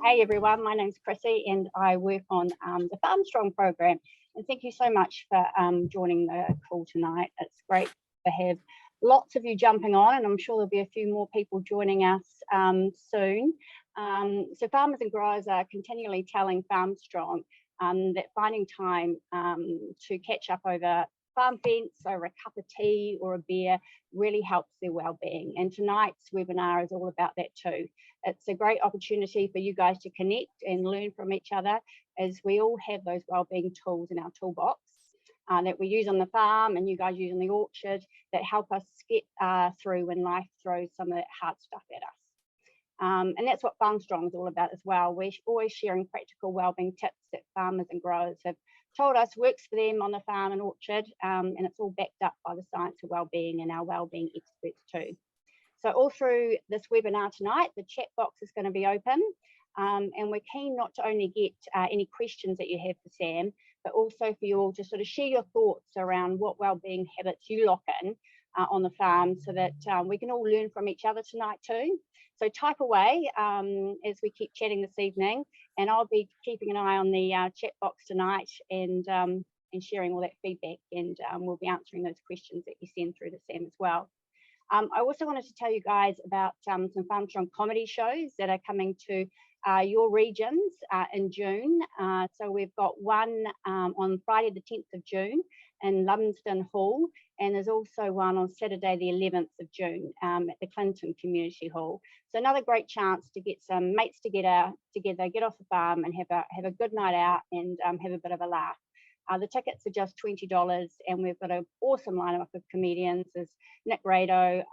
Hey everyone, my name's Chrissy and I work on the Farm Strong program. And thank you so much for joining the call tonight. It's great to have lots of you jumping on, and I'm sure there'll be a few more people joining us soon. So farmers and growers are continually telling Farm Strong that finding time to catch up over farm fence, over a cup of tea or a beer, really helps their well-being. And tonight's webinar is all about that too. It's a great opportunity for you guys to connect and learn from each other, as we all have those well-being tools in our toolbox that we use on the farm and you guys use in the orchard, that help us get through when life throws some of that hard stuff at us. And that's what Farm Strong is all about as well. We're always sharing practical wellbeing tips that farmers and growers have told us works for them on the farm and orchard, and it's all backed up by the science of wellbeing and our wellbeing experts too. So all through this webinar tonight, the chat box is going to be open, and we're keen not to only get any questions that you have for Sam, but also for you all to sort of share your thoughts around what wellbeing habits you lock in on the farm, so that we can all learn from each other tonight too. So type away as we keep chatting this evening, and I'll be keeping an eye on the chat box tonight and sharing all that feedback, and we'll be answering those questions that you send through to Sam as well. I also wanted to tell you guys about some Farm Strong comedy shows that are coming to your regions in June. So we've got one on Friday the 10th of June in Lumsden Hall, and there's also one on Saturday the 11th of June at the Clinton Community Hall. So another great chance to get some mates together, get off the farm and have a good night out and have a bit of a laugh. The tickets are just $20, and we've got an awesome lineup of comedians. There's Nick Rado,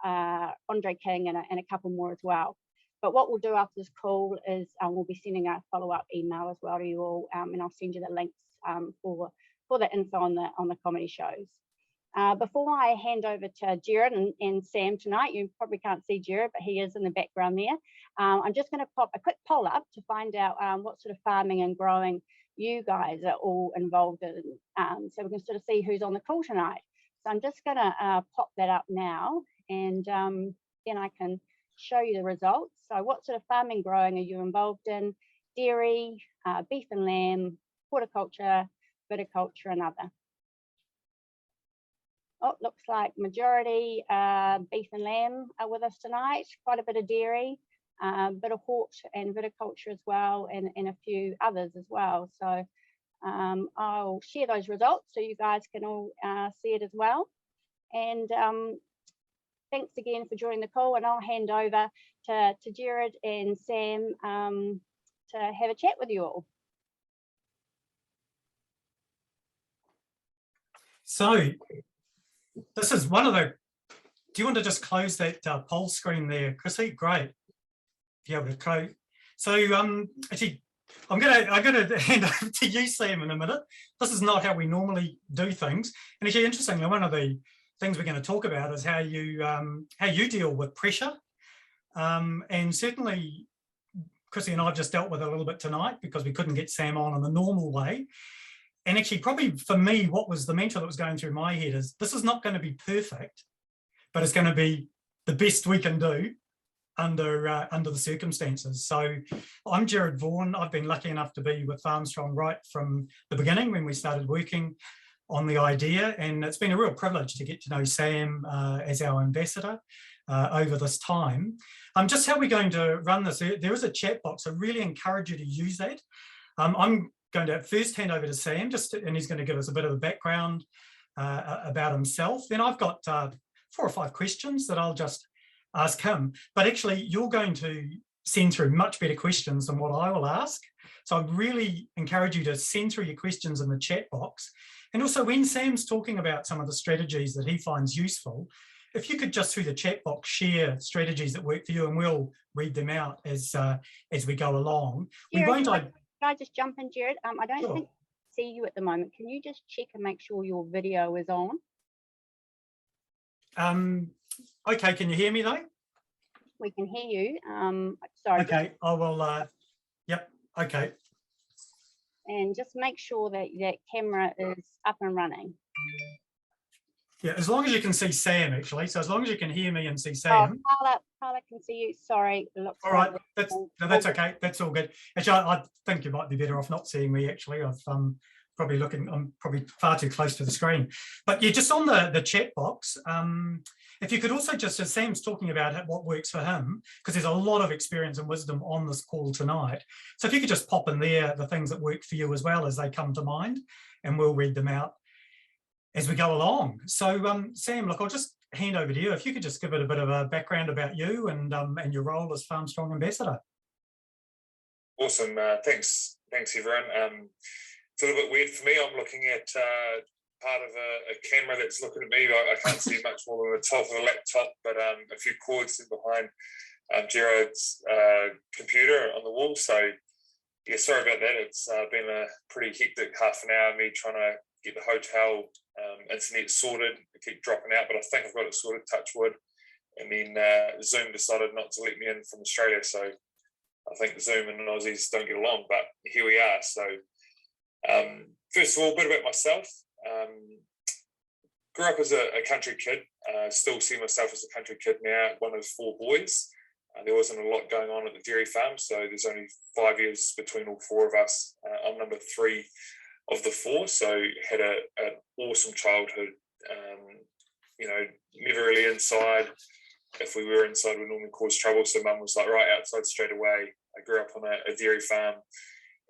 Andre King, and a couple more as well. But what we'll do after this call is we'll be sending a follow-up email as well to you all, and I'll send you the links for the info on the comedy shows. Before I hand over to Jared and Sam tonight, you probably can't see Jared, but he is in the background there. I'm just going to pop a quick poll up to find out what sort of farming and growing you guys are all involved in, so we can sort of see who's on the call tonight. So I'm just going to pop that up now, and then I can show you the results. So what sort of farming growing are you involved in? Dairy, beef and lamb, horticulture, viticulture and other. Oh, looks like majority beef and lamb are with us tonight, quite a bit of dairy, bit of hort and viticulture as well, and a few others as well. So I'll share those results so you guys can all see it as well. And thanks again for joining the call, and I'll hand over to Jared and Sam to have a chat with you all. So this is one of the, do you want to just close that poll screen there, Chrissy? Great. Be able to close. So actually, I'm gonna hand over to you, Sam, in a minute. This is not how we normally do things. And actually, interestingly, one of the things we're going to talk about is how you deal with pressure. And certainly, Chrissy and I have just dealt with it a little bit tonight because we couldn't get Sam on in the normal way. And actually, probably for me, what was the mantra that was going through my head is, this is not going to be perfect, but it's going to be the best we can do under the circumstances. So I'm Jared Vaughan. I've been lucky enough to be with Farm Strong right from the beginning when we started working on the idea, and it's been a real privilege to get to know Sam as our ambassador over this time. Just how we're going to run this, there is a chat box. I really encourage you to use that. I'm going to first hand over to Sam, and he's going to give us a bit of a background about himself. Then I've got 4 or 5 questions that I'll just ask him. But actually, you're going to send through much better questions than what I will ask. So I'd really encourage you to send through your questions in the chat box. And also, when Sam's talking about some of the strategies that he finds useful, if you could just through the chat box share strategies that work for you, and we'll read them out as we go along. Jared, can I just jump in, Jared? I don't Sure. see you at the moment. Can you just check and make sure your video is on? Okay, can you hear me though? We can hear you. Sorry. Okay, I will. Yep. Okay. And just make sure that that camera is up and running. Yeah, as long as you can see Sam, actually. So as long as you can hear me and see Oh, Sam. Carla can see you. Sorry, it looks All right, like that's okay. That's all good. Actually, I think you might be better off not seeing me. Actually, I'm probably far too close to the screen. But yeah, just on the chat box, if you could also just, as Sam's talking about what works for him, because there's a lot of experience and wisdom on this call tonight. So if you could just pop in there the things that work for you as well as they come to mind, and we'll read them out as we go along. So Sam, look, I'll just hand over to you. If you could just give it a bit of a background about you and your role as Farm Strong Ambassador. Awesome. Thanks everyone. It's a little bit weird for me. I'm looking at part of a camera that's looking at me. I can't see much more than the top of the laptop, but a few cords in behind Gerard's computer on the wall. So yeah, sorry about that. It's been a pretty hectic half an hour, me trying to get the hotel internet sorted. I keep dropping out, but I think I've got it sorted, touch wood. And then Zoom decided not to let me in from Australia. So I think Zoom and Aussies don't get along, but here we are. So first of all, a bit about myself. Grew up as a country kid, still see myself as a country kid now, one of 4 boys. There wasn't a lot going on at the dairy farm, so there's only 5 years between all 4 of us. I'm number 3 of the 4, so had an awesome childhood. Never really inside. If we were inside, we normally cause trouble, so mum was like, right outside straight away. I grew up on a dairy farm,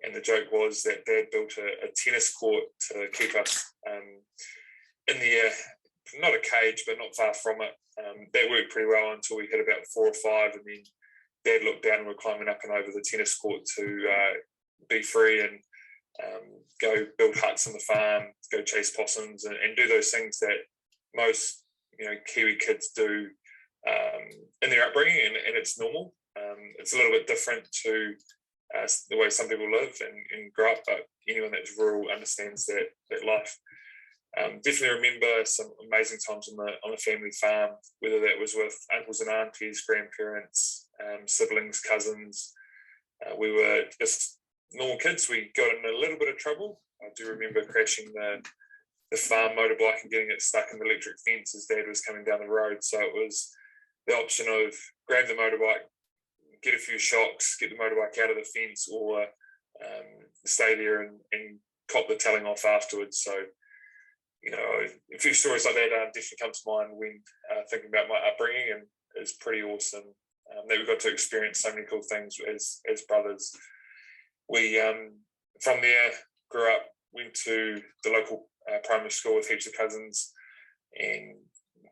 and the joke was that Dad built a tennis court to keep us in the air, not a cage, but not far from it. That worked pretty well until we hit about 4 or 5, and then Dad looked down and we're climbing up and over the tennis court to be free and go build huts on the farm, go chase possums, and do those things that most Kiwi kids do in their upbringing, and it's normal. It's a little bit different to the way some people live and grow up, but anyone that's rural understands that life. Definitely remember some amazing times on the family farm, whether that was with uncles and aunties, grandparents, siblings, cousins. We were just normal kids. We got in a little bit of trouble. I do remember crashing the farm motorbike and getting it stuck in the electric fence as Dad was coming down the road. So it was the option of grab the motorbike, get a few shocks, get the motorbike out of the fence, or stay there and cop the telling off afterwards. So, a few stories like that definitely come to mind when thinking about my upbringing, and it's pretty awesome that we got to experience so many cool things as brothers. We, from there, grew up, went to the local primary school with heaps of cousins, and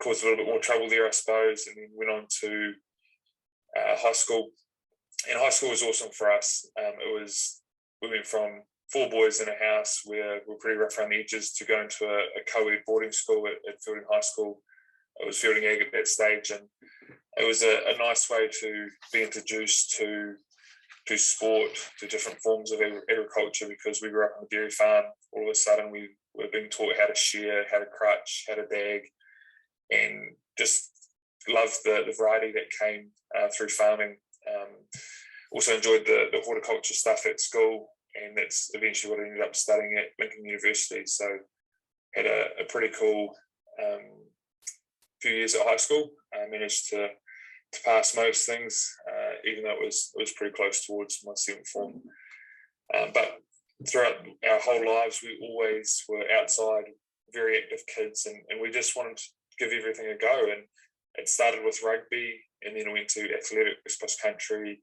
caused a little bit more trouble there, I suppose, and then went on to high school. And high school was awesome for us. We went from 4 boys in a house where we're pretty rough around the edges to going to a co-ed boarding school at Fielding High School. I was Fielding Ag at that stage, and it was a nice way to be introduced to sport, to different forms of agriculture, because we grew up on a dairy farm. All of a sudden we were being taught how to shear, how to crutch, how to bag, and just loved the variety that came through farming. Also enjoyed the horticulture stuff at school, and that's eventually what I ended up studying at Lincoln University. So had a pretty cool few years at high school. I managed to pass most things, even though it was pretty close towards my 7th form. But throughout our whole lives, we always were outside, very active kids, and we just wanted to give everything a go. And it started with rugby, and then I went to athletics, cross country.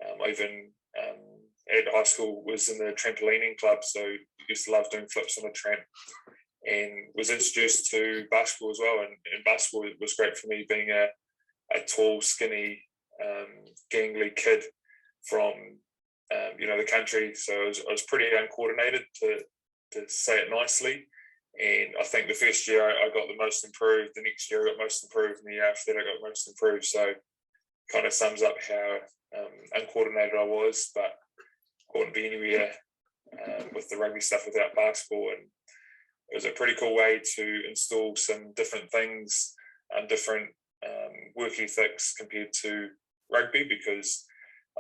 I even at high school was in the trampolining club, so used to love doing flips on a tramp, and was introduced to basketball as well. And basketball was great for me, being a tall, skinny, gangly kid from the country. So I was pretty uncoordinated, to say it nicely. And I think the first year I got the most improved, the next year I got most improved, and the year after that I got most improved. So kind of sums up how uncoordinated I was, but I wouldn't be anywhere with the rugby stuff without basketball. And it was a pretty cool way to install some different things and different work ethics compared to rugby, because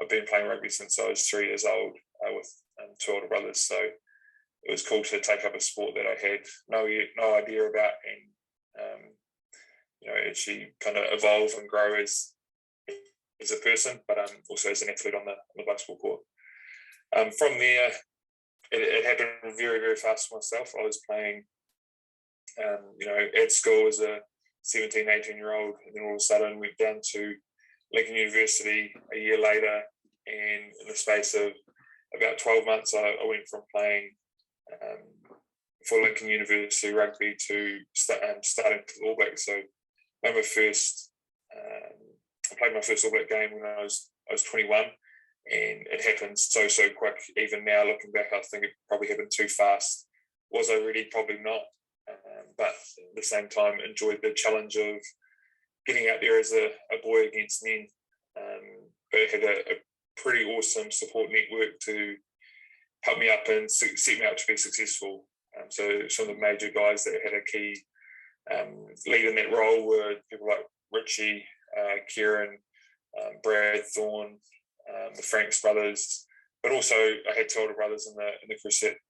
I've been playing rugby since I was 3 years old with 2 older brothers. So it was cool to take up a sport that I had no idea about, and actually kind of evolve and grow as a person, but also as an athlete on the basketball court. From there, it happened very, very fast for myself. I was playing, at school as a 17, 18-year-old, and then all of a sudden went down to Lincoln University a year later, and in the space of about 12 months, I went from playing for Lincoln University rugby to starting for All Blacks. So I played my first All Black game when I was 21, and it happened so quick. Even now, looking back, I think it probably happened too fast. Was I ready? Probably not. But at the same time, enjoyed the challenge of getting out there as a boy against men. But had a pretty awesome support network to help me up and set me up to be successful. So some of the major guys that had a key lead in that role were people like Richie, Kieran, Brad, Thorne, the Franks brothers, but also I had two older brothers in the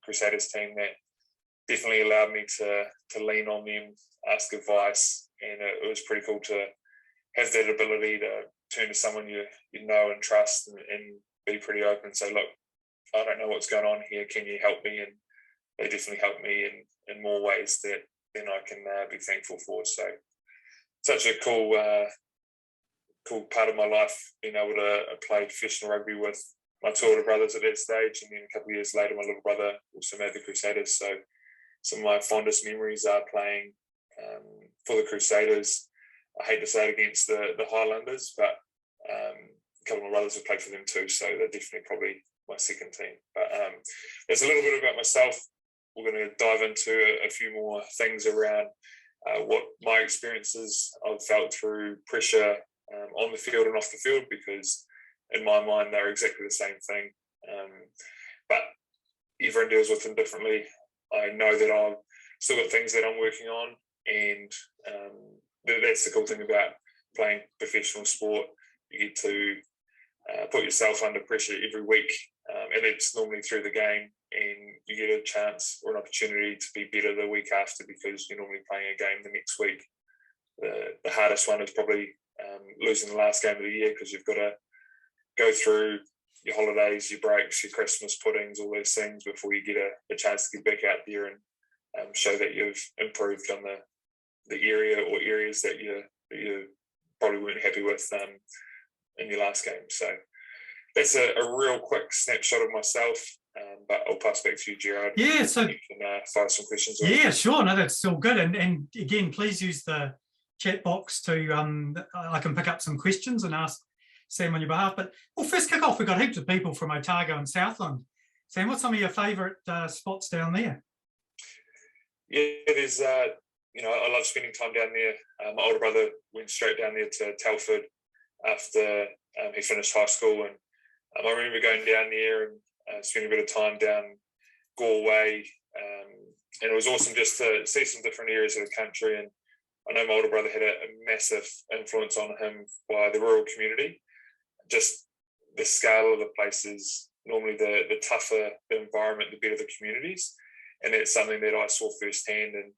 Crusaders team that definitely allowed me to lean on them, ask advice, and it was pretty cool to have that ability to turn to someone you know and trust and be pretty open and say, look, I don't know what's going on here, can you help me? And they definitely helped me in more ways that then I can be thankful for. So such a cool part of my life, being able to play professional rugby with my two older brothers at that stage, and then a couple of years later my little brother also made the Crusaders. So some of my fondest memories are playing for the Crusaders. I hate to say it against the Highlanders, but a couple of my brothers have played for them too, so they're definitely probably my second team. But there's a little bit about myself. We're going to dive into a few more things around what my experiences I've felt through pressure on the field and off the field, because in my mind they're exactly the same thing. But everyone deals with them differently. I know that I've still got things that I'm working on, and that's the cool thing about playing professional sport. You get to put yourself under pressure every week, and it's normally through the game, and you get a chance or an opportunity to be better the week after because you're normally playing a game the next week. The hardest one is probably losing the last game of the year, because you've got to go through your holidays, your breaks, your Christmas puddings, all those things before you get a chance to get back out there and show that you've improved on the area or areas that you probably weren't happy with in your last game. So that's a real quick snapshot of myself, but I'll pass back to you, Gerard. Yeah, so you can fire some questions. Yeah, sure. No, that's still good. And again, please use the chat box to I can pick up some questions and ask Sam on your behalf. But we'll first kick off. We've got heaps of people from Otago and Southland. Sam, what's some of your favourite spots down there? Yeah, there's I love spending time down there. My older brother went straight down there to Telford after he finished high school, and I remember going down there and spending a bit of time down Galway, and it was awesome just to see some different areas of the country. And I know my older brother had a massive influence on him by the rural community. Just the scale of the places, normally the tougher the environment, the better the communities, and that's something that I saw firsthand. And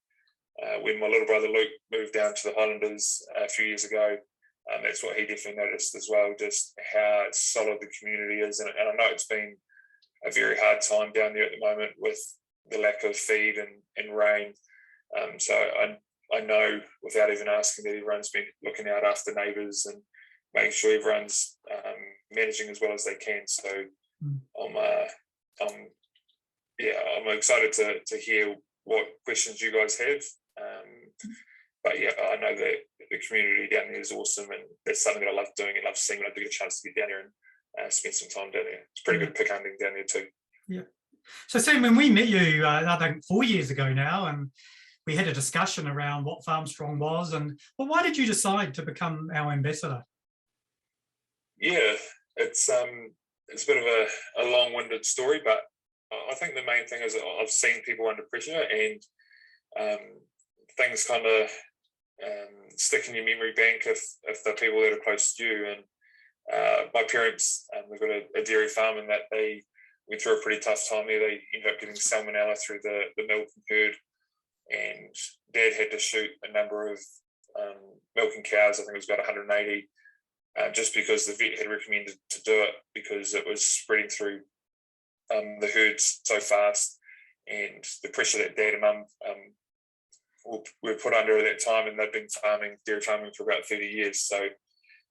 when my little brother Luke moved down to the Highlanders a few years ago, that's what he definitely noticed as well, just how solid the community is. And I know it's been a very hard time down there at the moment with the lack of feed and rain. So I know without even asking that everyone's been looking out after neighbours and making sure everyone's managing as well as they can. So I'm excited to hear what questions you guys have. But yeah, I know that the community down there is awesome, and that's something that I love doing and love seeing when I do get a chance to get down there and spend some time down there. It's pretty good pick hunting down there too. Yeah. So Sam, when we met you, I think 4 years ago now, and we had a discussion around what Farmstrong was, and why did you decide to become our ambassador? Yeah, it's a bit of a long-winded story, but I think the main thing is I've seen people under pressure, and things kind of stick in your memory bank if the people that are close to you. And my parents, they've got a dairy farm, and that they went through a pretty tough time there. They ended up getting salmonella through the milk and herd, and Dad had to shoot a number of milking cows. I think it was about 180, just because the vet had recommended to do it because it was spreading through the herds so fast, and the pressure that Dad and Mum were put under at that time, and they've been dairy farming for about 30 years. So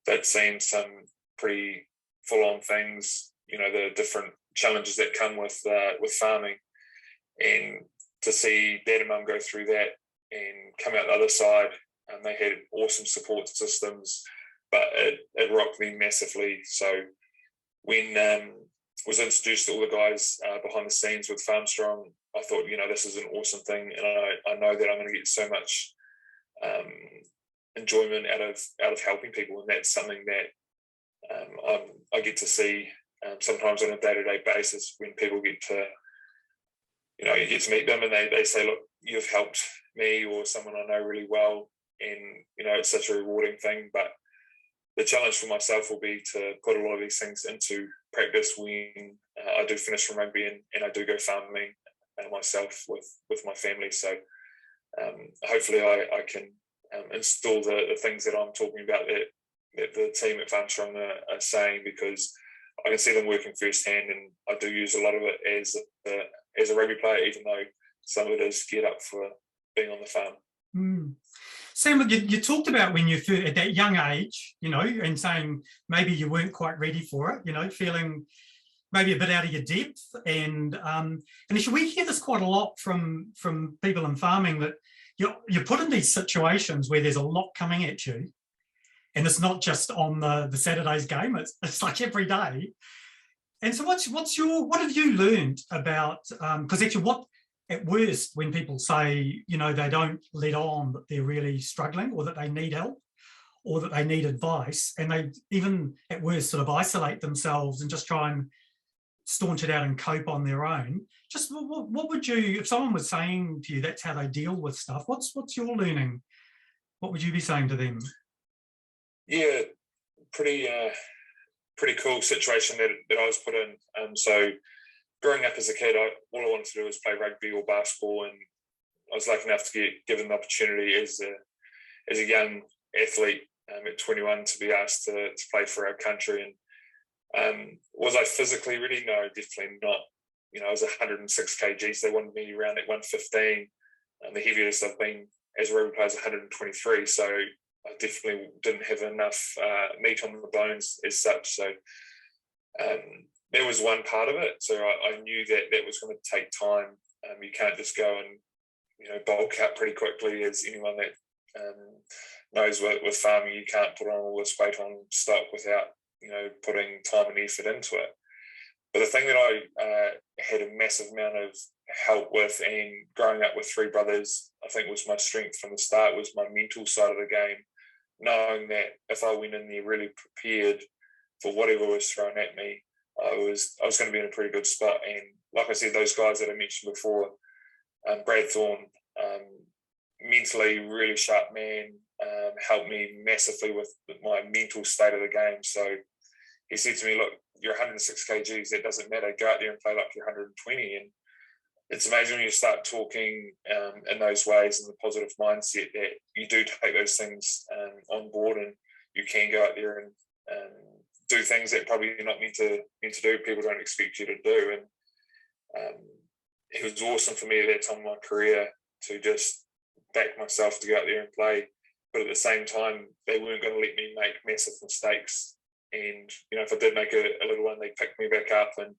they'd seen some pretty full-on things, the different challenges that come with farming, and to see Dad and Mum go through that and come out the other side, and they had awesome support systems, but it rocked me massively. So when was introduced to all the guys behind the scenes with Farm Strong, I thought, this is an awesome thing, and I know that I'm going to get so much enjoyment out of helping people, and that's something that I get to see sometimes on a day-to-day basis when people get to, you get to meet them and they say, look, you've helped me or someone I know really well, and it's such a rewarding thing. But the challenge for myself will be to put a lot of these things into practice when I do finish from rugby and I do go farming myself with my family. So hopefully I can install the things that I'm talking about that the team at Farmstrong are saying, because I can see them working firsthand, and I do use a lot of it as a rugby player, even though some of it is geared up for being on the farm. Mm. Sam, you talked about when you're at that young age, and saying maybe you weren't quite ready for it, feeling maybe a bit out of your depth. And actually we hear this quite a lot from people in farming, that you're put in these situations where there's a lot coming at you. And it's not just on the Saturday's game, it's like every day. And so what have you learned about, because actually what, at worst, when people say, they don't let on that they're really struggling, or that they need help, or that they need advice, and they even at worst sort of isolate themselves and just try and staunch it out and cope on their own. Just what would you, if someone was saying to you that's how they deal with stuff, what's your learning? What would you be saying to them? Yeah, pretty cool situation that I was put in. So growing up as a kid, all I wanted to do was play rugby or basketball, and I was lucky enough to get given the opportunity as a young athlete at 21 to be asked to play for our country. And was I physically ready? No, definitely not. I was 106 kgs. They wanted me around at 115. The heaviest I've been as a rugby player is 123. So I definitely didn't have enough meat on the bones as such. So there was one part of it. So I knew that was going to take time. You can't just go and bulk up pretty quickly. As anyone that knows with farming, you can't put on all this weight on stock without putting time and effort into it. But the thing that I had a massive amount of help with, and growing up with three brothers, I think was my strength from the start, was my mental side of the game, knowing that if I went in there really prepared for whatever was thrown at me, I was going to be in a pretty good spot. And like I said, those guys that I mentioned before, Brad Thorne, mentally really sharp man, helped me massively with my mental state of the game. So he said to me, look, you're 106 kgs, that doesn't matter, go out there and play like you're 120. And it's amazing when you start talking in those ways, and the positive mindset, that you do take those things on board, and you can go out there and do things that probably you're not meant to do, people don't expect you to do. And it was awesome for me at that time in my career to just back myself to go out there and play. But at the same time, they weren't going to let me make massive mistakes. And, if I did make a little one, they picked me back up and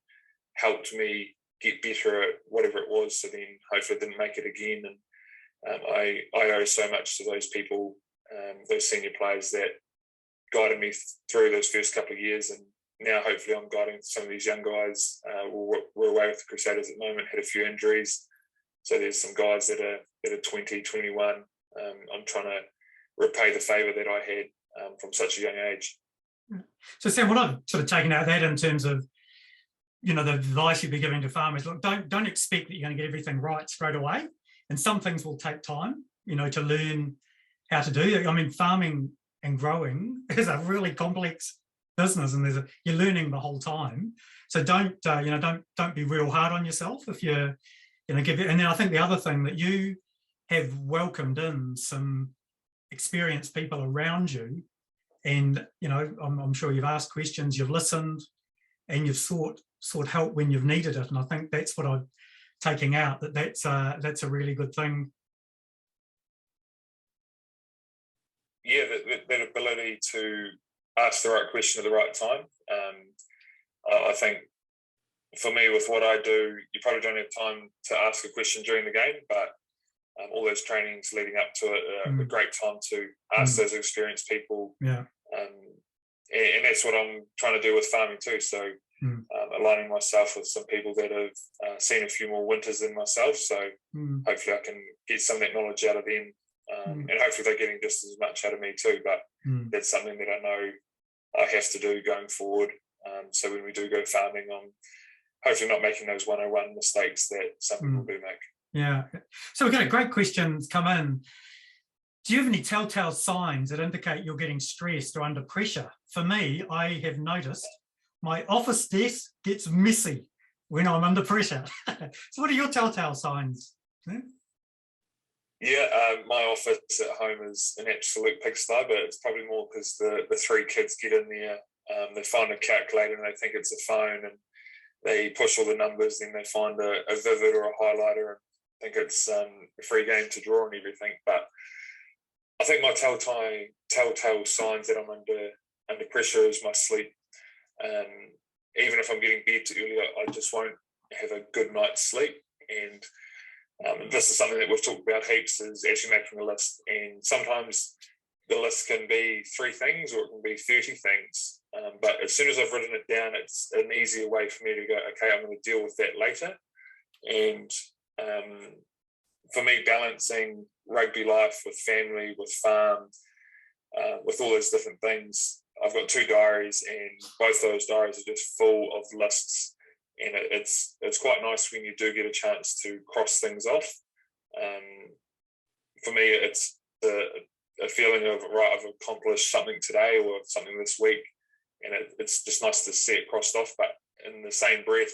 helped me get better at whatever it was. So then hopefully I didn't make it again. And I owe so much to those people, those senior players that guided me through those first couple of years. And now hopefully I'm guiding some of these young guys. We're away with the Crusaders at the moment, had a few injuries. So there's some guys that are 20, 21. I'm trying to repay the favour that I had from such a young age. So Sam, what I've sort of taken out of that in terms of, the advice you'd be giving to farmers, look, don't expect that you're going to get everything right straight away. And some things will take time, to learn how to do. I mean, farming and growing is a really complex business, and you're learning the whole time. So don't be real hard on yourself if you're, give it. And then I think the other thing that you have welcomed in some experienced people around you, and I'm sure you've asked questions, you've listened, and you've sought help when you've needed it. And I think that's what I'm taking out, that's a really good thing. Yeah, that ability to ask the right question at the right time. I think for me, with what I do, you probably don't have time to ask a question during the game, but all those trainings leading up to it are a great time to ask those experienced people. Yeah. And that's what I'm trying to do with farming too. So aligning myself with some people that have seen a few more winters than myself. So hopefully I can get some of that knowledge out of them. And hopefully they're getting just as much out of me too. But that's something that I know I have to do going forward. So when we do go farming, I'm hopefully not making those 101 mistakes that some people do make. Yeah. So we've got a great questions come in. Do you have any telltale signs that indicate you're getting stressed or under pressure? For me, I have noticed my office desk gets messy when I'm under pressure. So what are your telltale signs? Yeah, my office at home is an absolute pigsty, but it's probably more because the three kids get in there, they find a calculator and they think it's a phone, and they push all the numbers, then they find a vivid or a highlighter and think it's a free game to draw and everything. But I think my telltale signs that I'm under pressure is my sleep. Even if I'm getting bed too early, I just won't have a good night's sleep. And this is something that we've talked about heaps, is actually making a list. And sometimes the list can be 3 things or it can be 30 things. But as soon as I've written it down, it's an easier way for me to go, okay, I'm going to deal with that later. And for me, balancing rugby life with family, with farm, with all those different things, I've got 2 diaries, and both those diaries are just full of lists. And it's quite nice when you do get a chance to cross things off. For me, it's a feeling of, right, I've accomplished something today or something this week, and it's just nice to see it crossed off. But in the same breath,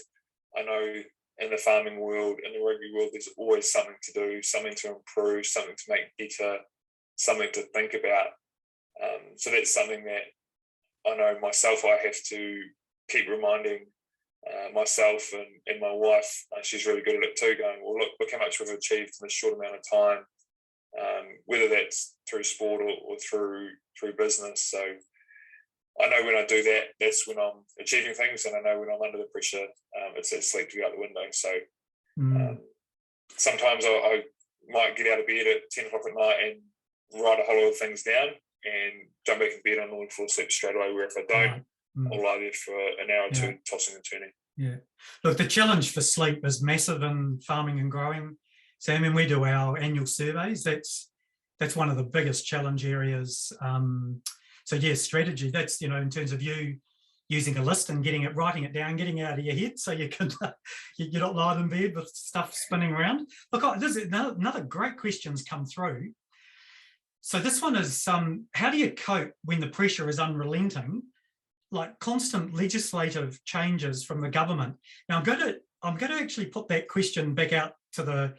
I know in the farming world, in the rugby world, there's always something to do, something to improve, something to make better, something to think about. So that's something that I know myself I have to keep reminding myself and my wife. She's really good at it too, going, well, look how much we've achieved in a short amount of time, whether that's through sport or through business. So I know when I do that, that's when I'm achieving things, and I know when I'm under the pressure, it's that sleep to go out the window. So sometimes I might get out of bed at 10 o'clock at night and write a whole lot of things down and jump back in bed and I'll fall asleep straight away, where if I don't, I'll lie there for an hour or two, tossing and turning. Yeah. Look, the challenge for sleep is massive in farming and growing. Sam, when we do our annual surveys, that's one of the biggest challenge areas. So yeah, strategy, that's, in terms of you using a list and writing it down, getting it out of your head so you can, you're not lying in bed with stuff spinning around. Look, this is another great questions come through. So this one is, how do you cope when the pressure is unrelenting, like constant legislative changes from the government? Now I'm going to actually put that question back out to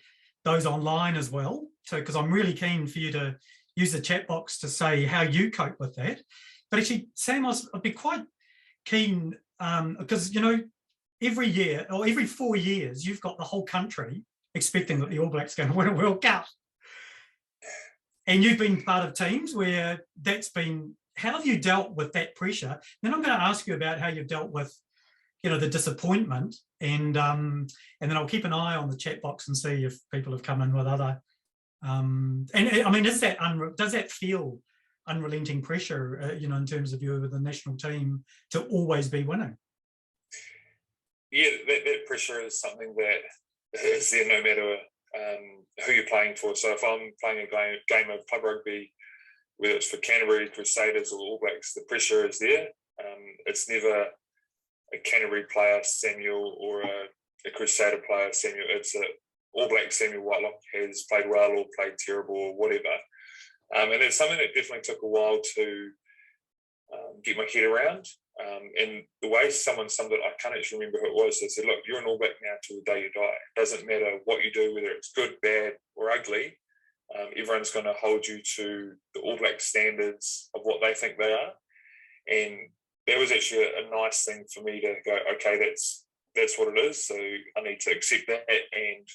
those online as well. So, because I'm really keen for you to use the chat box to say how you cope with that. But actually, Sam, I'd be quite keen, because, every year or every 4 years, you've got the whole country expecting that the All Blacks are going to win a World Cup. And you've been part of teams where that's been, how have you dealt with that pressure? Then I'm going to ask you about how you've dealt with, the disappointment, and then I'll keep an eye on the chat box and see if people have come in with other. And I mean, does that feel unrelenting pressure, in terms of you with the national team to always be winning? Yeah, that pressure is something that is there no matter who you're playing for. So if I'm playing a game of club rugby, whether it's for Canterbury, Crusaders or All Blacks, the pressure is there. It's never a Canterbury player, Samuel, or a Crusader player, Samuel. It's a All Black Samuel Whitelock has played well or played terrible or whatever. And it's something that definitely took a while to get my head around. And the way someone summed it, I can't actually remember who it was. They said, look, you're an All Black now till the day you die. It doesn't matter what you do, whether it's good, bad or ugly. Everyone's going to hold you to the All Black standards of what they think they are. And that was actually a nice thing for me to go, okay, that's what it is. So I need to accept that and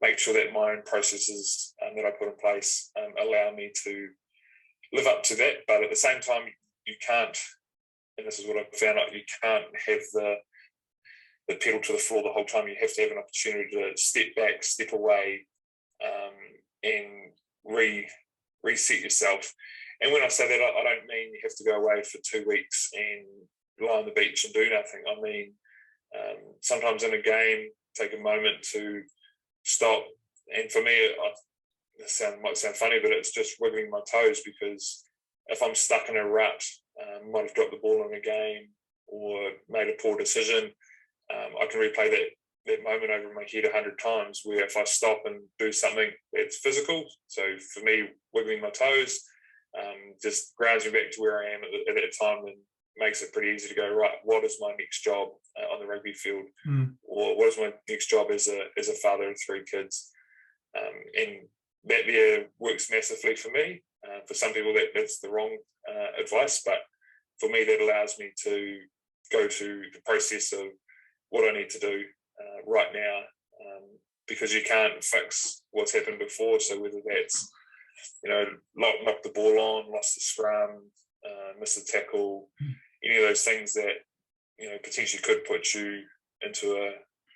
make sure that my own processes that I put in place allow me to live up to that. But at the same time, you can't, and this is what I found out, you can't have the pedal to the floor the whole time. You have to have an opportunity to step back, step away, and reset yourself. And when I say that, I don't mean you have to go away for 2 weeks and lie on the beach and do nothing. I mean, sometimes in a game, take a moment to stop. And for me, might sound funny, but it's just wiggling my toes, because if I'm stuck in a rut, might have dropped the ball in a game or made a poor decision, I can replay that moment over in my head 100 times, where if I stop and do something that's physical, so for me, wiggling my toes, just grounds me back to where I am at that time, and makes it pretty easy to go, right, what is my next job on the rugby field? Or what is my next job as a father of 3 kids? And that there works massively for me. For some people, that's the wrong advice, but for me, that allows me to go to the process of what I need to do right now, because you can't fix what's happened before. So whether that's, knocked the ball on, lost the scrum, missed the tackle, any of those things that, potentially could put you into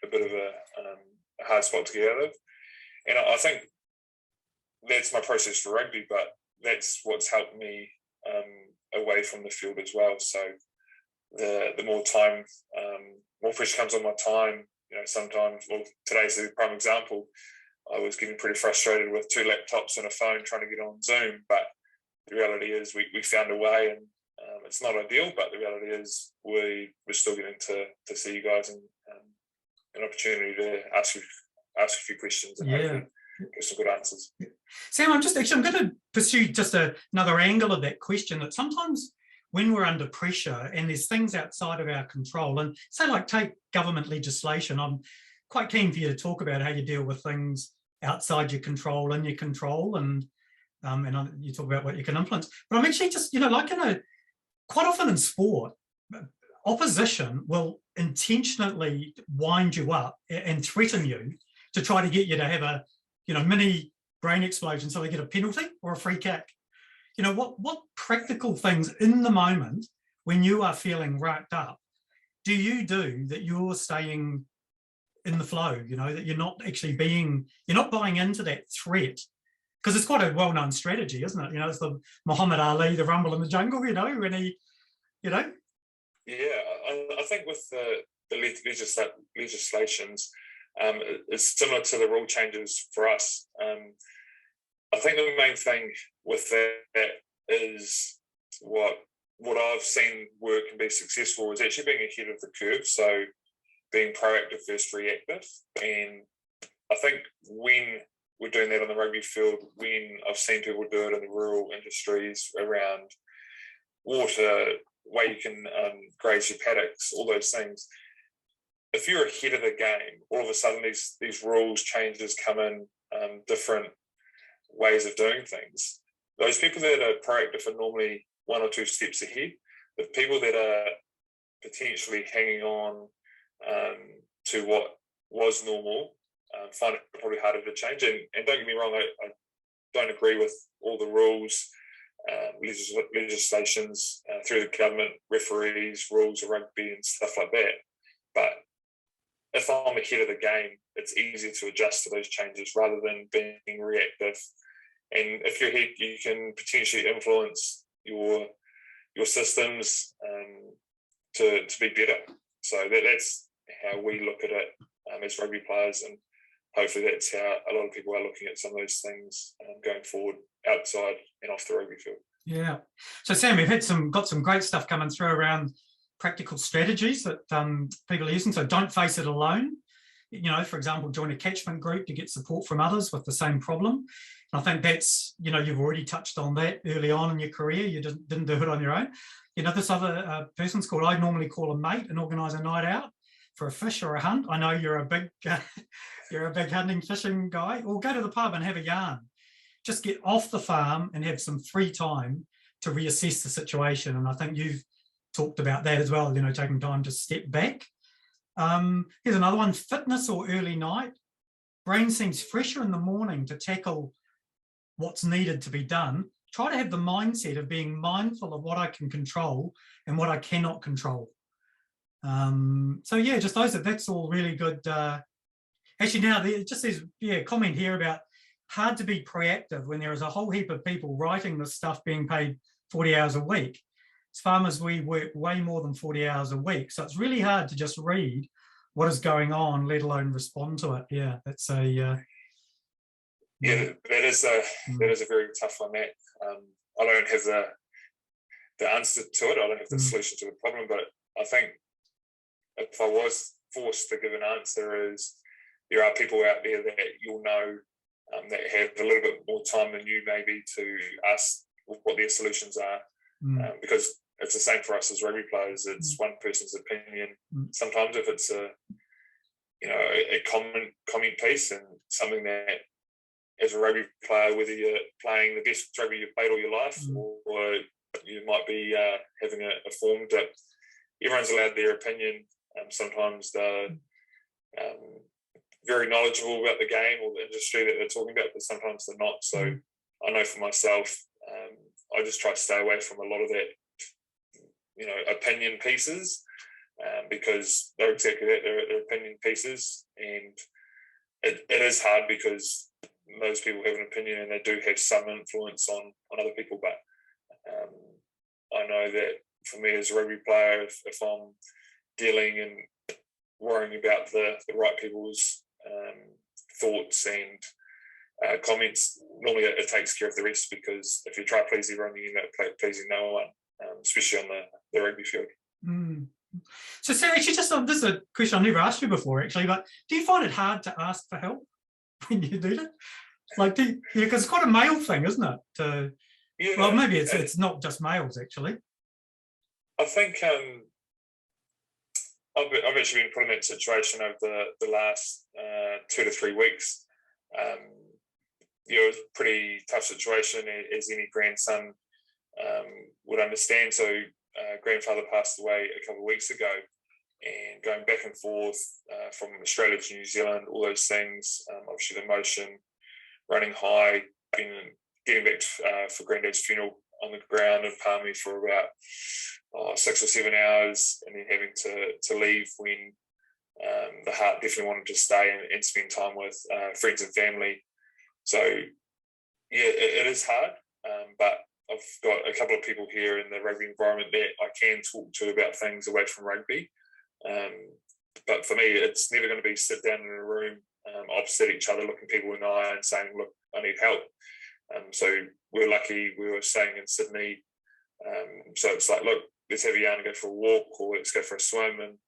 a bit of a hard spot to get out of. And I think that's my process for rugby, but that's what's helped me away from the field as well. So the more time, more pressure comes on my time. Sometimes, well, today's the prime example. I was getting pretty frustrated with 2 laptops and a phone trying to get on Zoom, but the reality is we found a way, and it's not ideal, but the reality is we're still getting to see you guys, and an opportunity to ask a few questions and hopefully get some good answers. Sam, I'm going to pursue just another angle of that question, that sometimes when we're under pressure and there's things outside of our control, and say like take government legislation, I'm quite keen for you to talk about how you deal with things outside your control, in your control, and you talk about what you can influence. But I'm actually just, quite often in sport, opposition will intentionally wind you up and threaten you to try to get you to have a, mini brain explosion, so they get a penalty or a free kick. What practical things in the moment when you are feeling racked up do you do that you're staying in the flow, that you're not actually you're not buying into that threat? Because it's quite a well-known strategy, isn't it? It's the Muhammad Ali, the rumble in the jungle, when he, Yeah, I think with the legislations, it's similar to the rule changes for us. I think the main thing with that is what I've seen work and be successful is actually being ahead of the curve. So being proactive versus reactive. And I think when we're doing that on the rugby field, when I've seen people do it in the rural industries around water, way you can graze your paddocks, all those things, if you're ahead of the game, all of a sudden these rules changes come in, different ways of doing things. Those people that are proactive are normally 1 or 2 steps ahead. The people that are potentially hanging on to what was normal find it probably harder to change. And don't get me wrong, I don't agree with all the rules, legislations through the government, referees, rules of rugby and stuff like that. But if I'm ahead of the game, it's easier to adjust to those changes rather than being reactive. And if you're ahead, you can potentially influence your systems to be better. So that's how we look at it as rugby players, and hopefully that's how a lot of people are looking at some of those things going forward outside and off the rugby field. Yeah. So Sam, we've got some great stuff coming through around practical strategies that people are using. So don't face it alone. For example, join a catchment group to get support from others with the same problem. And I think that's, you've already touched on that early on in your career. You didn't do it on your own. This other person's called, I normally call a mate and organise a night out for a fish or a hunt. I know you're a big hunting, fishing guy. Or go to the pub and have a yarn. just get off the farm and have some free time to reassess the situation. And I think you've talked about that as well, you know, taking time to step back. Here's another one, fitness or early night. Brain seems fresher in the morning to tackle what's needed to be done. Try to have the mindset of being mindful of what I can control and what I cannot control. So yeah, just that's all really good. Actually now there just says, yeah, comment here about hard to be proactive when there is a whole heap of people writing this stuff being paid 40 hours a week. As farmers, we work way more than 40 hours a week. So it's really hard to just read what is going on, let alone respond to it. Yeah, that's a... yeah, that is a very tough one, Matt. I don't have the answer to it. I don't have the solution to the problem, but I think if I was forced to give an answer, is there are people out there that you'll know that have a little bit more time than you maybe to ask what their solutions are, because it's the same for us as rugby players. It's one person's opinion. Sometimes if it's a comment piece and something that as a rugby player, whether you're playing the best rugby you've played all your life or you might be having a form that everyone's allowed their opinion. Sometimes they're very knowledgeable about the game or the industry that they're talking about, but sometimes they're not. So I know for myself, I just try to stay away from a lot of that, opinion pieces, because they're exactly that, they're opinion pieces. And it is hard because those people have an opinion and they do have some influence on other people. But I know that for me as a rugby player, if I'm dealing and worrying about the right people's thoughts and comments, normally it takes care of the rest, because if you try to please everyone, you end up pleasing no one, especially on the rugby field. So Sarah, actually, this is a question I never asked you before, actually, but do you find it hard to ask for help when you do that? Like, because it's quite a male thing, isn't it? Well, maybe it's not just males, actually. I think I've actually been put in that situation over the last 2 to 3 weeks. It was a pretty tough situation, as any grandson would understand. So grandfather passed away a couple of weeks ago, and going back and forth from Australia to New Zealand, all those things, obviously the emotion running high, getting back for Granddad's funeral on the ground in Palmy for about 6 or 7 hours, and then having to leave when the heart definitely wanted to stay and spend time with friends and family. So yeah, it is hard, but I've got a couple of people here in the rugby environment that I can talk to about things away from rugby. But for me, it's never going to be sit down in a room opposite each other, looking people in the eye and saying, look, I need help. So we're lucky we were staying in Sydney. So it's like, look, let's have a yarn and go for a walk, or let's go for a swim. And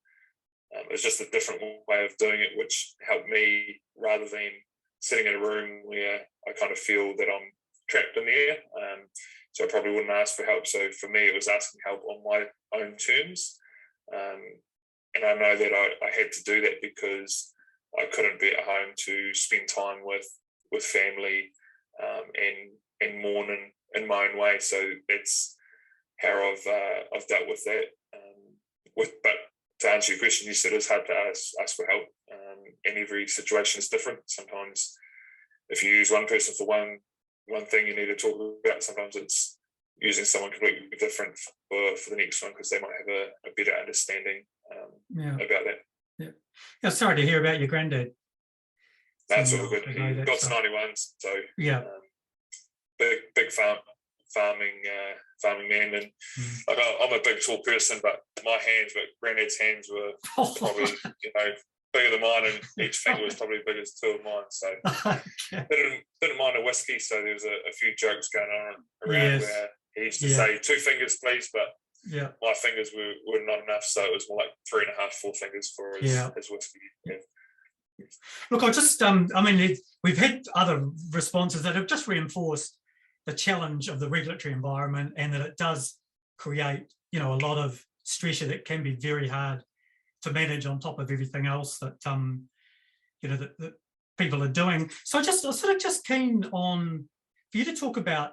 it's just a different way of doing it, which helped me, rather than sitting in a room where I kind of feel that I'm trapped in there. So I probably wouldn't ask for help. So for me, it was asking help on my own terms. And I know that I had to do that because I couldn't be at home to spend time with family and mourn in my own way. So that's how I've dealt with that. But to answer your question, you said it's hard to ask for help, and every situation is different. Sometimes if you use one person for one thing you need to talk about, sometimes it's using someone completely different for the next one, because they might have a better understanding about that. Yeah, sorry to hear about your granddad. That's all good. He got to 91, so yeah, big farming man, and like I'm a big tall person, but granddad's hands were probably bigger than mine, and each finger was probably as big as 2 of mine. So didn't mind a whiskey. So there was a few jokes going on around where he used to say 2 fingers, please, but my fingers were not enough, so it was more like 3.5, 4 fingers for his whiskey. Look, we've had other responses that have just reinforced the challenge of the regulatory environment, and that it does create, a lot of stressor that can be very hard to manage on top of everything else that that people are doing. So I'm sort of just keen on for you to talk about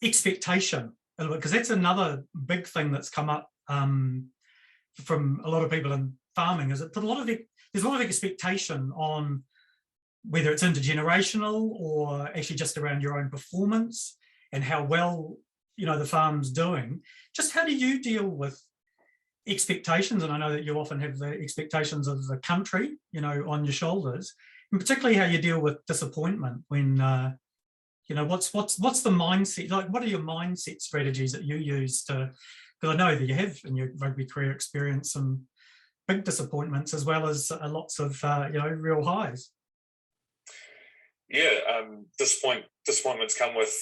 expectation a little bit, because that's another big thing that's come up from a lot of people in farming, is that there's a lot of expectation on whether it's intergenerational or actually just around your own performance and how well, the farm's doing. Just how do you deal with expectations? And I know that you often have the expectations of the country, on your shoulders, and particularly how you deal with disappointment when, what's the mindset, like what are your mindset strategies that you use to, because I know that you have in your rugby career experienced some big disappointments as well as lots of, real highs. Yeah, disappointments come with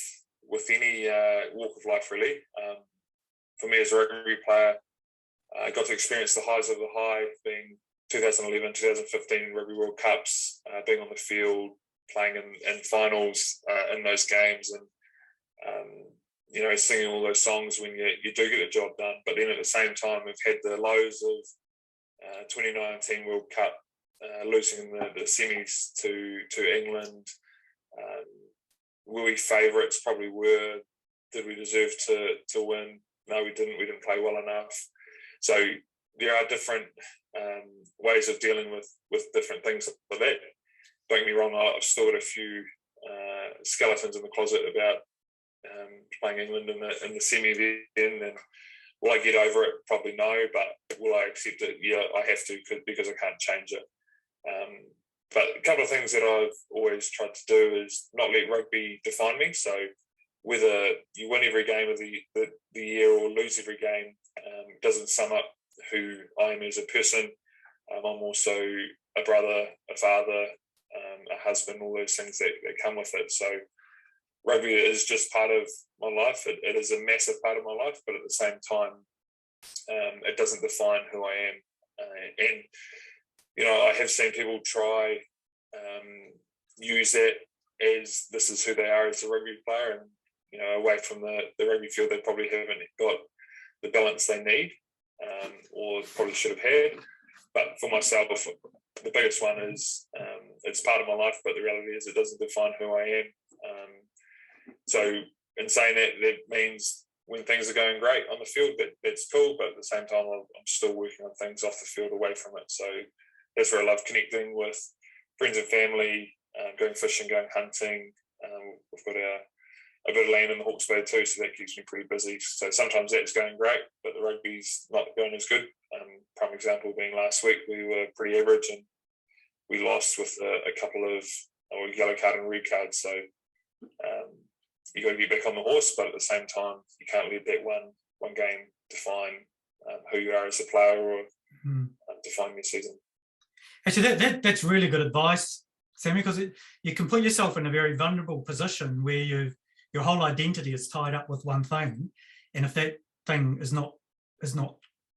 any walk of life, really. For me as a rugby player, I got to experience the highs of the high, being 2011, 2015 Rugby World Cups, being on the field, playing in finals in those games, and singing all those songs when you do get the job done. But then at the same time, we've had the lows of 2019 World Cup, losing the semis to England. Were we favourites? Probably were. Did we deserve to win? No, we didn't. We didn't play well enough. So there are different ways of dealing with different things like that. Don't get me wrong, I've still got a few skeletons in the closet about playing England in the semi then. And will I get over it? Probably no, but will I accept it? Yeah, I have to because I can't change it. But a couple of things that I've always tried to do is not let rugby define me. So whether you win every game of the year or lose every game doesn't sum up who I am as a person. I'm also a brother, a father, a husband, all those things that come with it. So rugby is just part of my life. It is a massive part of my life, but at the same time, it doesn't define who I am. And I have seen people try use that as this is who they are as a rugby player, and away from the rugby field, they probably haven't got the balance they need, or probably should have had. But for myself, the biggest one is it's part of my life, but the reality is it doesn't define who I am. So in saying that means when things are going great on the field, that's cool, but at the same time, I'm still working on things off the field away from it. So that's where I love connecting with friends and family, going fishing, going hunting. We've got a bit of land in the Hawke's Bay too, so that keeps me pretty busy. So sometimes that's going great, but the rugby's not going as good. Prime example being last week, we were pretty average and we lost with a couple of yellow card and red cards. So you got to get back on the horse, but at the same time, you can't let that one game define who you are as a player or define your season. Actually, that's really good advice, Sammy, because you can put yourself in a very vulnerable position where your whole identity is tied up with one thing, and if that thing is not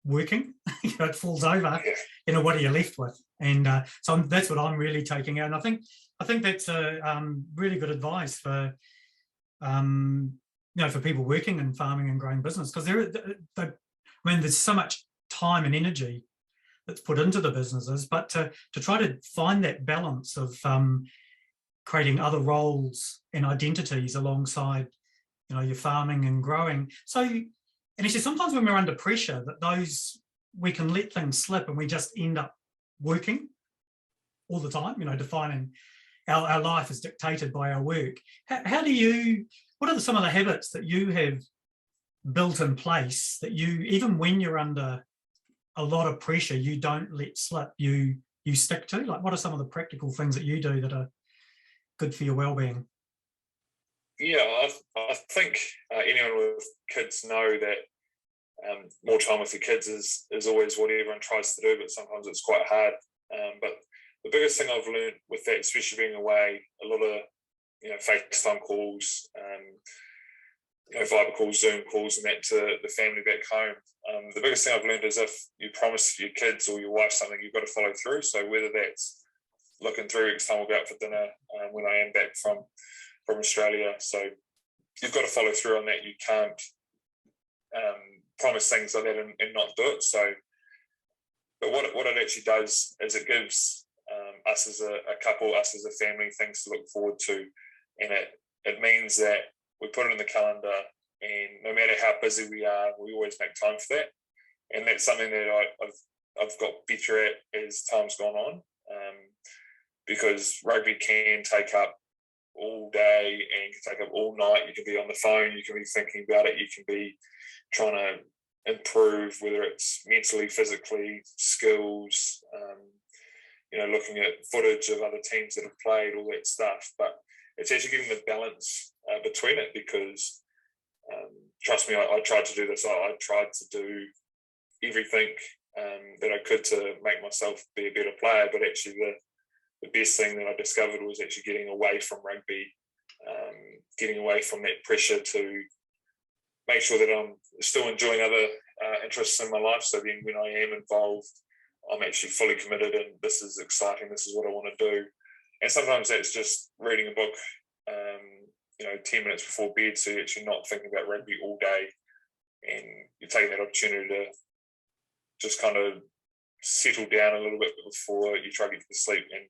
working, it falls over. Yeah. What are you left with? And so that's what I'm really taking out. And I think that's a really good advice for for people working in farming and growing business, because there's so much time and energy that's put into the businesses, but to try to find that balance of creating other roles and identities alongside, your farming and growing. So, and actually sometimes when we're under pressure, we can let things slip and we just end up working all the time, defining our life is dictated by our work. What are some of the habits that you have built in place that you, even when you're under a lot of pressure, you don't let slip, you stick to? Like, what are some of the practical things that you do that are good for your well-being? Yeah, I think anyone with kids know that more time with your kids is always what everyone tries to do, but sometimes it's quite hard. But the biggest thing I've learned with that, especially being away, a lot of FaceTime calls, Viber calls, Zoom calls, and that to the family back home. The biggest thing I've learned is if you promise your kids or your wife something, you've got to follow through. So whether that's look, in 3 weeks' time we'll go out for dinner when I am back from Australia. So you've got to follow through on that. You can't promise things like that and not do it. So, but what it actually does is it gives us as a couple, us as a family, things to look forward to, and it means that we put it in the calendar, and no matter how busy we are, we always make time for that. And that's something that I've got better at as time's gone on, because rugby can take up all day and can take up all night. You can be on the phone, you can be thinking about it, you can be trying to improve, whether it's mentally, physically, skills, looking at footage of other teams that have played, all that stuff. But it's actually getting the balance between it, because trust me, I tried to do this. I tried to do everything that I could to make myself be a better player, but actually the best thing that I discovered was actually getting away from rugby, getting away from that pressure to make sure that I'm still enjoying other interests in my life. So then when I am involved, I'm actually fully committed, and this is exciting, this is what I want to do. And sometimes that's just reading a book, 10 minutes before bed, so you're actually not thinking about rugby all day, and you're taking that opportunity to just kind of settle down a little bit before you try to get to sleep. And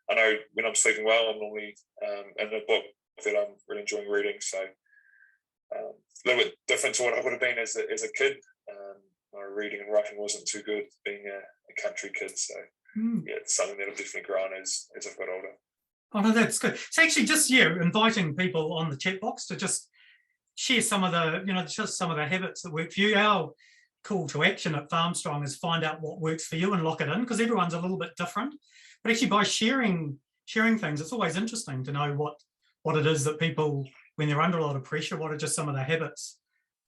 I know when I'm sleeping well, I'm normally in a book that I'm really enjoying reading. So a little bit different to what I would have been as a kid. My reading and writing wasn't too good, being a country kid. So yeah, it's something that'll definitely grow on as I've got older. Oh no, that's good. So actually, just inviting people on the chat box to just share some of the, just some of the habits that work for you. Our call to action at Farmstrong is find out what works for you and lock it in, because everyone's a little bit different. But actually, by sharing things, it's always interesting to know what it is that people, when they're under a lot of pressure, what are just some of the habits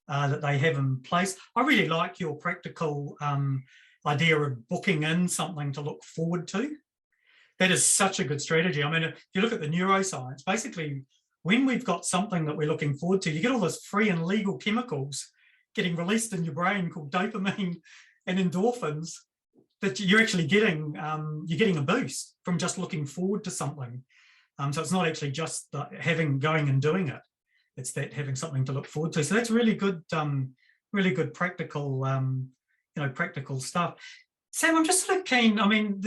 that they have in place. I really like your practical idea of booking in something to look forward to. That is such a good strategy. I mean, if you look at the neuroscience, basically, when we've got something that we're looking forward to, you get all this free and legal chemicals getting released in your brain called dopamine and endorphins that you're actually getting. You're getting a boost from just looking forward to something. So it's not actually just going and doing it. It's that having something to look forward to. So that's really good practical, practical stuff. Sam, I'm just sort of keen. I mean,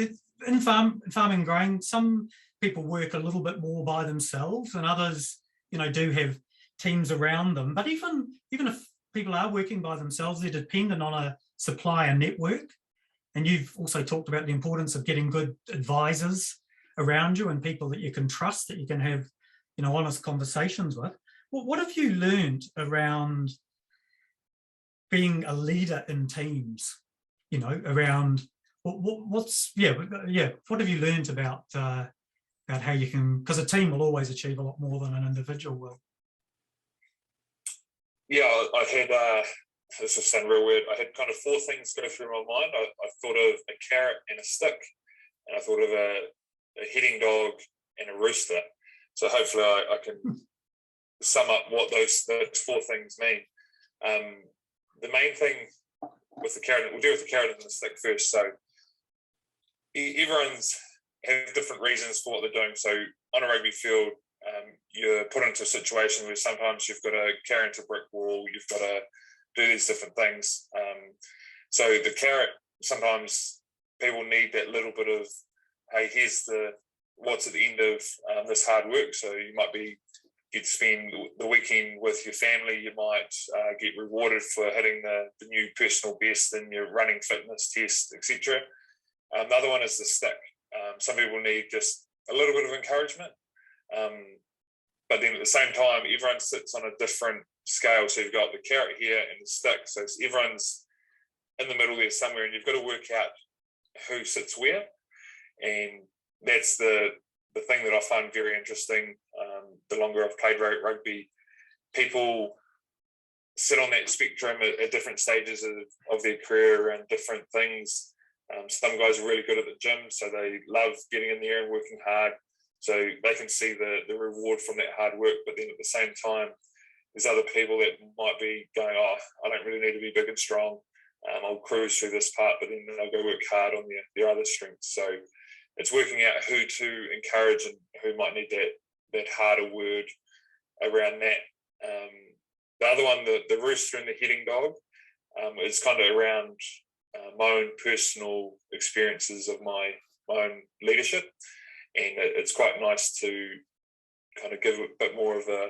in farming and growing, some people work a little bit more by themselves, and others, do have teams around them. But even if people are working by themselves, they're dependent on a supplier network. And you've also talked about the importance of getting good advisors around you and people that you can trust, that you can have, honest conversations with. What have you learned around being a leader in teams? Around what have you learned about how you can, because a team will always achieve a lot more than an individual will. Yeah, I had, this will sound real weird, I had kind of four things go through my mind. I thought of a carrot and a stick, and I thought of a hitting dog and a rooster. So hopefully I can sum up what those four things mean. The main thing with the carrot, we'll deal with the carrot and the stick first. So everyone's have different reasons for what they're doing. So on a rugby field, you're put into a situation where sometimes you've got to carry into a brick wall, you've got to do these different things. So the carrot, sometimes people need that little bit of, hey, here's what's at the end of this hard work. So you might get to spend the weekend with your family, you might get rewarded for hitting the new personal best in your running fitness test, etc. The other one is the stick. Some people need just a little bit of encouragement, but then at the same time, everyone sits on a different scale. So you've got the carrot here and the stick. So everyone's in the middle there somewhere, and you've got to work out who sits where. And that's the thing that I find very interesting. The longer I've played rugby, people sit on that spectrum at different stages of their career and different things. Some guys are really good at the gym, so they love getting in there and working hard, so they can see the reward from that hard work. But then at the same time, there's other people that might be going, oh, I don't really need to be big and strong. I'll cruise through this part, but then they'll go work hard on their other strengths. So it's working out who to encourage and who might need that harder word around that. The other one, the rooster and the hitting dog, is kind of around my own personal experiences of my own leadership. And it's quite nice to kind of give a bit more of a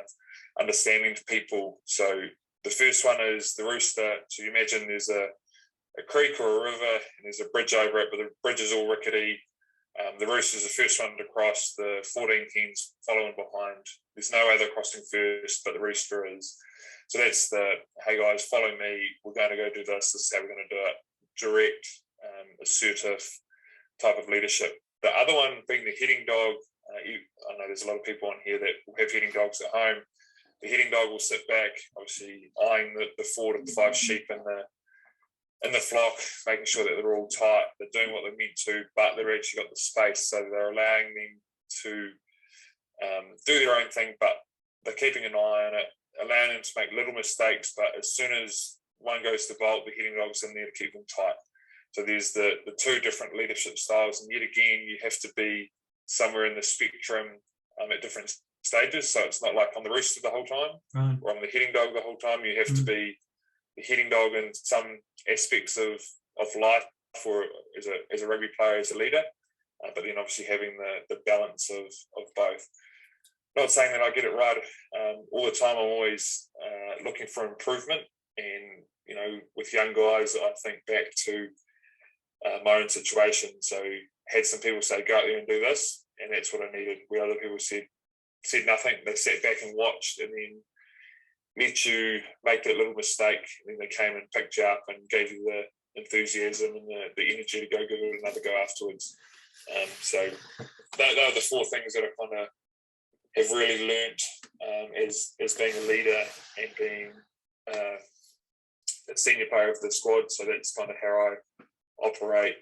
understanding to people. So the first one is the rooster. So you imagine there's a creek or a river and there's a bridge over it, but the bridge is all rickety. The rooster is the first one to cross, the 14 hens following behind. There's no other crossing first, but the rooster is. So that's the, hey guys, follow me, we're going to go do this is how we're going to do it. Direct, assertive type of leadership. The other one being the heading dog. I know there's a lot of people on here that will have heading dogs at home. The heading dog will sit back, obviously eyeing the 4 to 5 sheep in the flock, making sure that they're all tight, they're doing what they're meant to, but they've actually got the space, so they're allowing them to do their own thing, but they're keeping an eye on it, allowing them to make little mistakes, but as soon as one goes to bolt, the heading dog's in there to keep them tight. So there's the 2 different leadership styles, and yet again, you have to be somewhere in the spectrum at different stages. So it's not like on the rooster the whole time, Right. or on the heading dog the whole time. You have to be the heading dog in some aspects of life, or as a rugby player, as a leader, but then obviously having the balance of both. Not saying that I get it right all the time. I'm always looking for improvement, and with young guys, I think back to my own situation. So had some people say, go out there and do this, and that's what I needed, where other people said nothing. They sat back and watched, and then let you make that little mistake, and then they came and picked you up and gave you the enthusiasm and the energy to go give it another go afterwards. So those are the 4 things that I kind of have really learnt as being a leader and being a senior player of the squad. So that's kind of how I operate.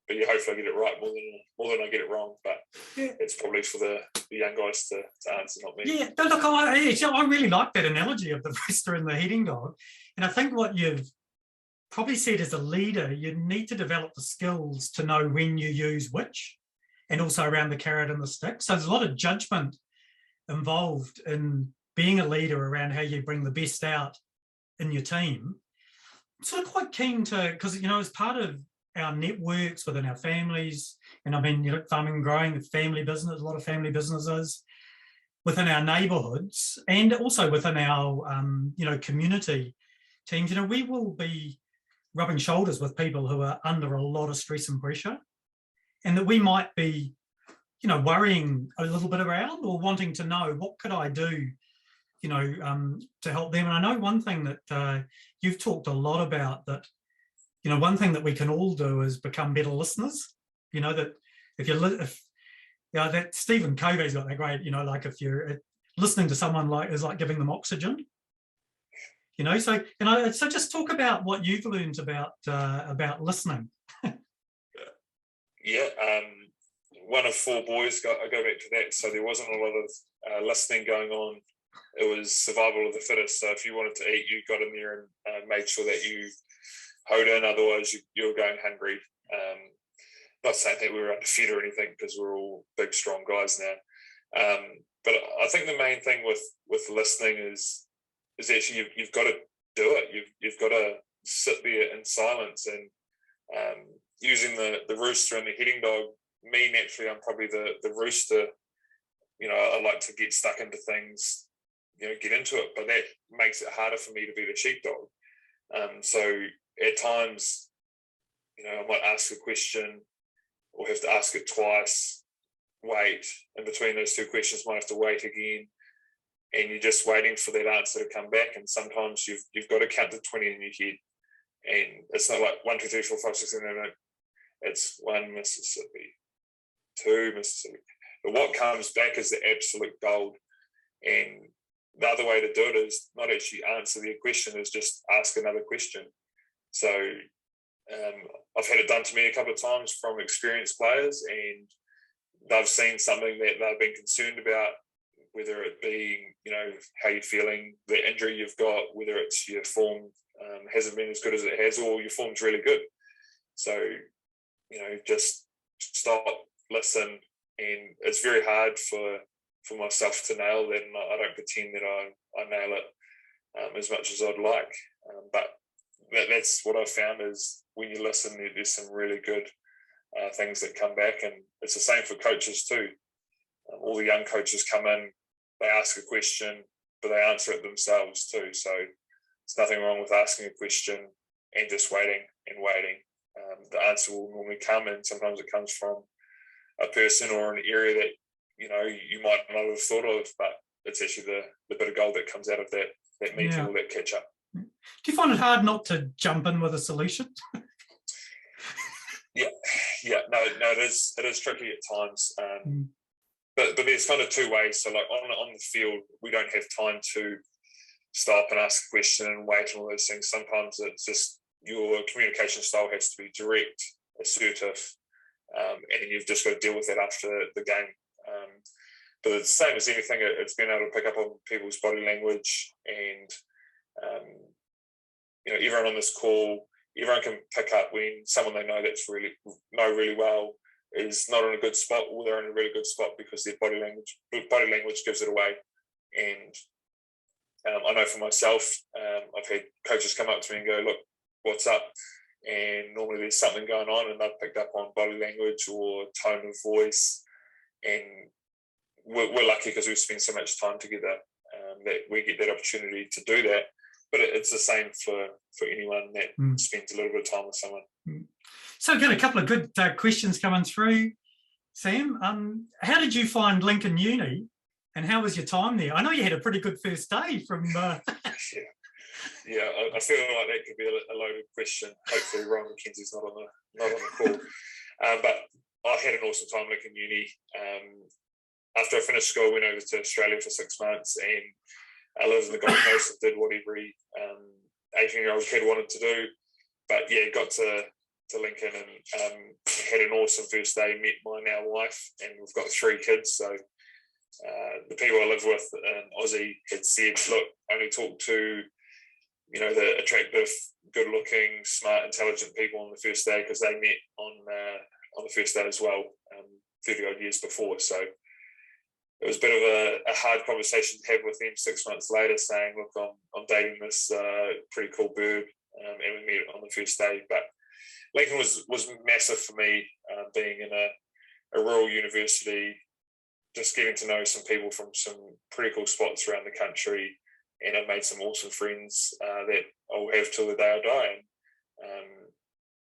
But yeah, hopefully I get it right more than I get it wrong. But it's probably for the young guys to answer, not me. Yeah, but look, I really like that analogy of the rooster and the heading dog. And I think what you've probably said as a leader, you need to develop the skills to know when you use which, and also around the carrot and the stick. So there's a lot of judgment involved in being a leader around how you bring the best out in your team. I'm sort of quite keen to, because, as part of our networks within our families, and I mean, farming and growing, family business, a lot of family businesses within our neighbourhoods, and also within our, community teams, we will be rubbing shoulders with people who are under a lot of stress and pressure, and that we might be, worrying a little bit around, or wanting to know, what could I do, to help them. And I know one thing that you've talked a lot about, that, one thing that we can all do is become better listeners. That that Stephen Covey's got that great, like if you're listening to someone is like giving them oxygen. So just talk about what you've learned about listening. Yeah, one of 4 boys. I go back to that. So there wasn't a lot of listening going on. It was survival of the fittest. So if you wanted to eat, you got in there and made sure that you hoed in. Otherwise, you were going hungry. Not saying that we were underfed or anything, because we're all big, strong guys now. But I think the main thing with listening is actually you've got to do it. You've got to sit there in silence, and using the rooster and the heading dog. Me, naturally, I'm probably the rooster. I like to get stuck into things, get into it, but that makes it harder for me to be the sheepdog. So at times, I might ask a question or have to ask it twice, wait, in between those 2 questions, might have to wait again, and you're just waiting for that answer to come back. And sometimes you've got to count to 20 in your head, and it's not like 1, 2, 3, 4, 5, 6, 7, 8, 9. It's 1 Mississippi, 2 Mississippi. But what comes back is the absolute gold. And the other way to do it is not actually answer their question, is just ask another question. So I've had it done to me a couple of times from experienced players, and they've seen something that they've been concerned about, whether it being, how you're feeling, the injury you've got, whether it's your form hasn't been as good as it has, or your form's really good. So, just stop, listen, and it's very hard for myself to nail that, and I don't pretend that I nail it as much as I'd like. But that's what I've found, is when you listen, there's some really good things that come back, and it's the same for coaches too. all the young coaches come in, they ask a question, but they answer it themselves too. So there's nothing wrong with asking a question and just waiting and waiting. The answer will normally come, and sometimes it comes from a person or an area that you might not have thought of, but it's actually the bit of gold that comes out of that meeting or that catch up. Do you find it hard not to jump in with a solution? Yeah, no, it is tricky at times. But there's kind of two ways. So like on the field, we don't have time to stop and ask a question and wait and all those things. Sometimes it's just your communication style has to be direct, assertive, and then you've just got to deal with that after the game. But it's the same as anything. It's being able to pick up on people's body language, and everyone on this call, everyone can pick up when someone they know that's really well is not in a good spot, or they're in a really good spot because their body language gives it away. And I know for myself, I've had coaches come up to me and go, "Look, what's up?" And normally there's something going on, and they've picked up on body language or tone of voice. And we're lucky because we've spent so much time together that we get that opportunity to do that. But it's the same for anyone that spends a little bit of time with someone. So, again, a couple of good questions coming through, Sam. How did you find Lincoln Uni, and how was your time there? I know you had a pretty good first day from. Yeah, I feel like that could be a loaded question. Hopefully, Ron McKenzie's not on the call. But I had an awesome time at Lincoln Uni. After I finished school, I went over to Australia for 6 months, and I lived in the Gold Coast and did what every 18-year-old kid wanted to do. But yeah, got to Lincoln and had an awesome first day, met my now wife, and we've got 3 kids. So the people I live with in Aussie had said, look, only talk to, the attractive, good-looking, smart, intelligent people on the first day, because they met on the first day as well, 30-odd years before. So it was a bit of a hard conversation to have with them 6 months later, saying, look, I'm dating this pretty cool bird, and we met on the first day. But Lincoln was massive for me, being in a rural university, just getting to know some people from some pretty cool spots around the country, and I've made some awesome friends that I'll have till the day I die. And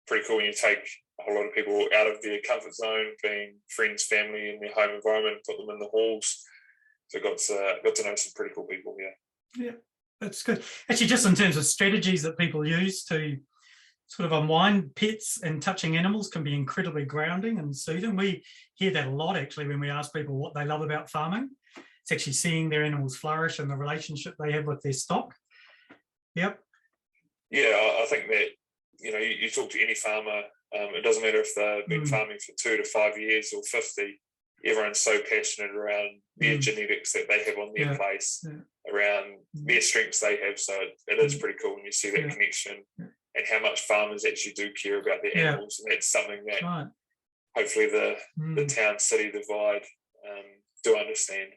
pretty cool when you take a whole lot of people out of their comfort zone, being friends, family in their home environment, put them in the halls. So got to know some pretty cool people here. Yeah, that's good. Actually, just in terms of strategies that people use to sort of unwind, pets and touching animals can be incredibly grounding and soothing. We hear that a lot, actually, when we ask people what they love about farming. It's actually seeing their animals flourish and the relationship they have with their stock. Yep. Yeah, I think that, you talk to any farmer, it doesn't matter if they've been farming for 2 to 5 years or 50, everyone's so passionate around their genetics that they have on their place, around their strengths they have. So it is pretty cool when you see that connection and how much farmers actually do care about their animals. And that's something that hopefully the town-city divide do understand.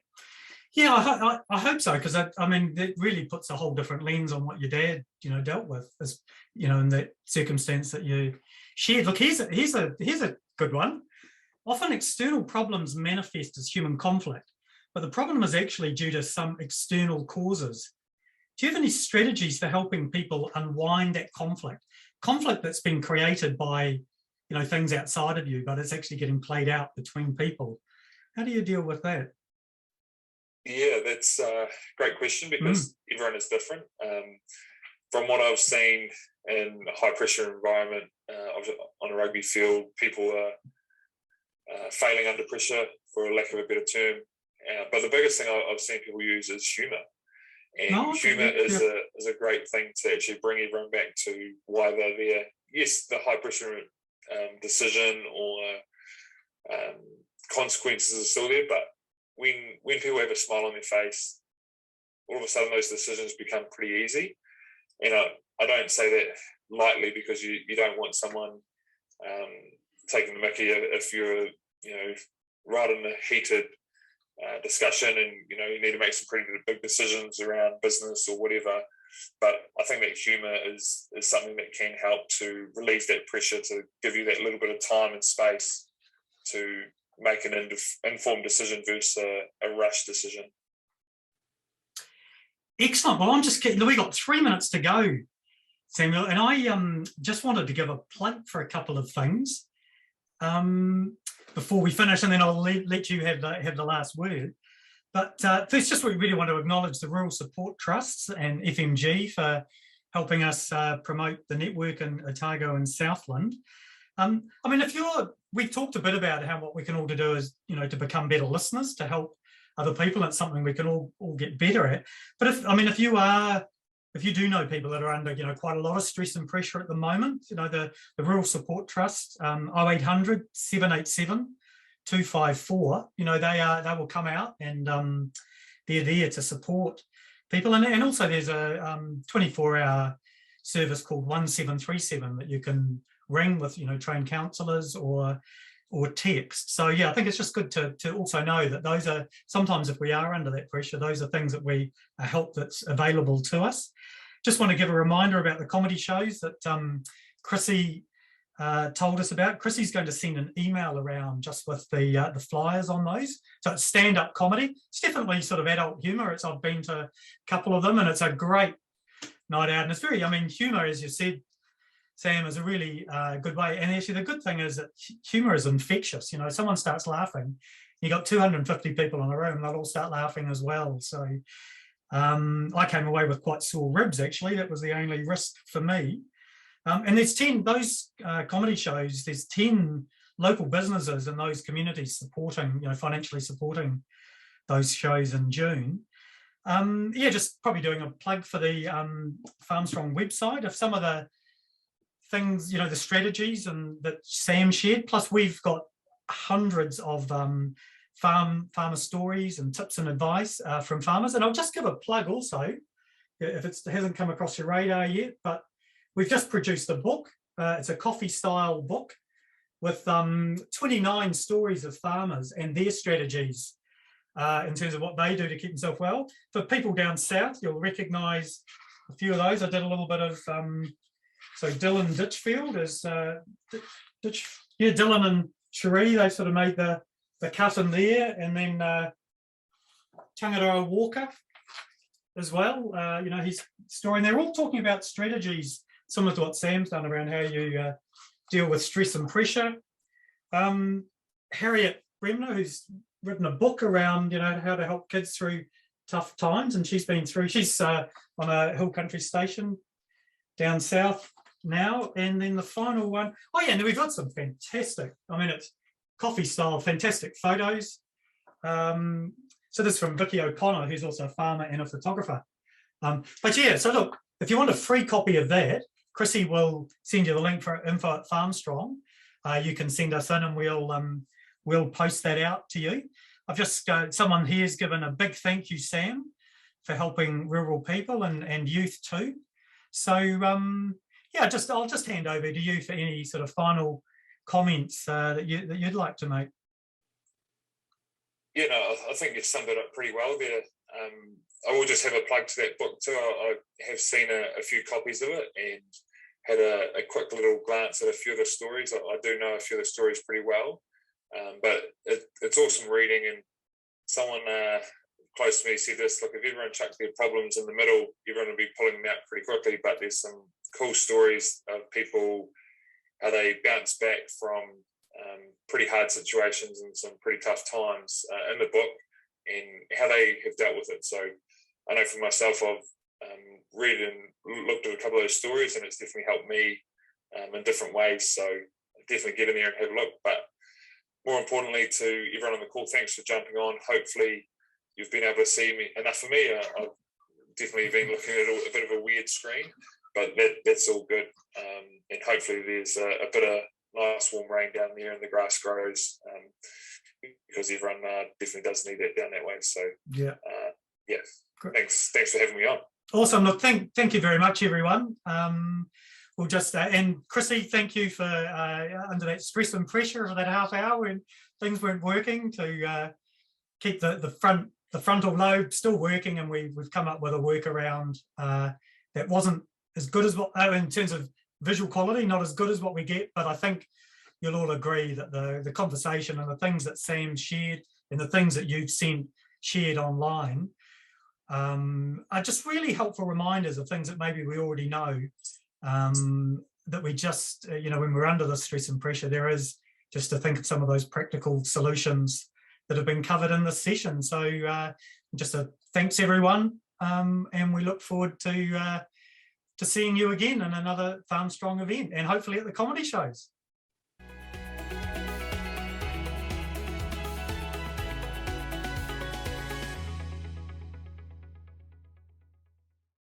Yeah, I hope so, because I mean, that really puts a whole different lens on what your dad, dealt with, as in that circumstance that you shared. Look, here's a good one. Often external problems manifest as human conflict, but the problem is actually due to some external causes. Do you have any strategies for helping people unwind that conflict that's been created by, things outside of you, but it's actually getting played out between people? How do you deal with that? Yeah, that's a great question, because everyone is different. From what I've seen in a high pressure environment on a rugby field, people are failing under pressure, for lack of a better term. But the biggest thing I've seen people use is humour. And humour is a great thing to actually bring everyone back to why they're there. Yes, the high pressure decision or consequences are still there, but when people have a smile on their face, all of a sudden those decisions become pretty easy. And I don't say that lightly, because you don't want someone taking the mickey if you're right in a heated discussion and you need to make some pretty big decisions around business or whatever. But I think that humour is something that can help to relieve that pressure, to give you that little bit of time and space to make an informed decision versus a rush decision. Excellent. Well, I'm just kidding. We got 3 minutes to go, Samuel, and I just wanted to give a plug for a couple of things before we finish, and then I'll let you have the last word. But first, just we really want to acknowledge the Rural Support Trusts and FMG for helping us promote the network in Otago and Southland. I mean, we've talked a bit about what we can all do is, to become better listeners, to help other people. It's something we can all get better at. But if you do know people that are under, quite a lot of stress and pressure at the moment, the Rural Support Trust, 0800 787 254, they will come out and they're there to support people. And also there's a 24-hour service called 1737 that you can ring with, trained counsellors or text. So yeah, I think it's just good to also know that those are, sometimes if we are under that pressure, those are things that help that's available to us. Just want to give a reminder about the comedy shows that Chrissy told us about. Chrissy's going to send an email around just with the flyers on those. So it's stand-up comedy. It's definitely sort of adult humour. I've been to a couple of them, and it's a great night out. And it's very, humour, as you said, Sam, is a really good way. And actually, the good thing is that humour is infectious. Someone starts laughing, you got 250 people in a room, they'll all start laughing as well. So I came away with quite sore ribs, actually. That was the only risk for me. And there's 10, those comedy shows, there's 10 local businesses in those communities supporting, financially supporting those shows in June. Yeah, just probably doing a plug for the Farmstrong website. If some of the things, the strategies and that Sam shared, plus we've got hundreds of farmer stories and tips and advice from farmers. And I'll just give a plug also, if it hasn't come across your radar yet, but we've just produced a book. It's a coffee style book with 29 stories of farmers and their strategies in terms of what they do to keep themselves well. For people down south, you'll recognise a few of those. I did a little bit of, so Dylan Ditchfield is, Dylan and Cherie, they sort of made the cut in there. And then Tangaroa Walker as well, his story. And they're all talking about strategies similar to what Sam's done around how you deal with stress and pressure. Harriet Bremner, who's written a book around, how to help kids through tough times, and she's on a hill country station down south now. And then the final one, and we've got some fantastic, it's coffee style, fantastic photos. So this is from Vicky O'Connor, who's also a farmer and a photographer. But yeah, so look, if you want a free copy of that, Chrissy will send you the link for info at Farmstrong. You can send us in and we'll post that out to you. I've just, someone here has given a big thank you, Sam, for helping rural people and youth too. So yeah, I'll just hand over to you for any sort of final comments that you'd like to make. Yeah, no, I think you've summed it up pretty well there. I will just have a plug to that book too. I have seen a few copies of it and had a quick little glance at a few of the stories. I do know a few of the stories pretty well, but it's awesome reading. And someone close to me said this, look, if everyone chucks their problems in the middle, everyone will be pulling them out pretty quickly, but there's some cool stories of people, how they bounce back from pretty hard situations and some pretty tough times in the book, and how they have dealt with it. So I know for myself, I've read and looked at a couple of those stories, and it's definitely helped me in different ways. So definitely get in there and have a look. But more importantly, to everyone on the call, thanks for jumping on. Hopefully you've been able to see me enough for me. I've definitely been looking at a bit of a weird screen, but that's all good. And hopefully there's a bit of nice warm rain down there and the grass grows, because everyone definitely does need that down that way. So yeah, thanks for having me on. Awesome. Look, thank you very much, everyone. We'll just and Chrissy, thank you for under that stress and pressure for that half hour when things weren't working, to keep the frontal lobe still working, and we've come up with a workaround that wasn't as good as what, in terms of visual quality, not as good as what we get, but I think you'll all agree that the conversation and the things that Sam shared and the things that you've shared online are just really helpful reminders of things that maybe we already know, that we just, when we're under the stress and pressure, there is just to think of some of those practical solutions that have been covered in this session. So just a thanks everyone, and we look forward to seeing you again in another Farm Strong event, and hopefully at the comedy shows.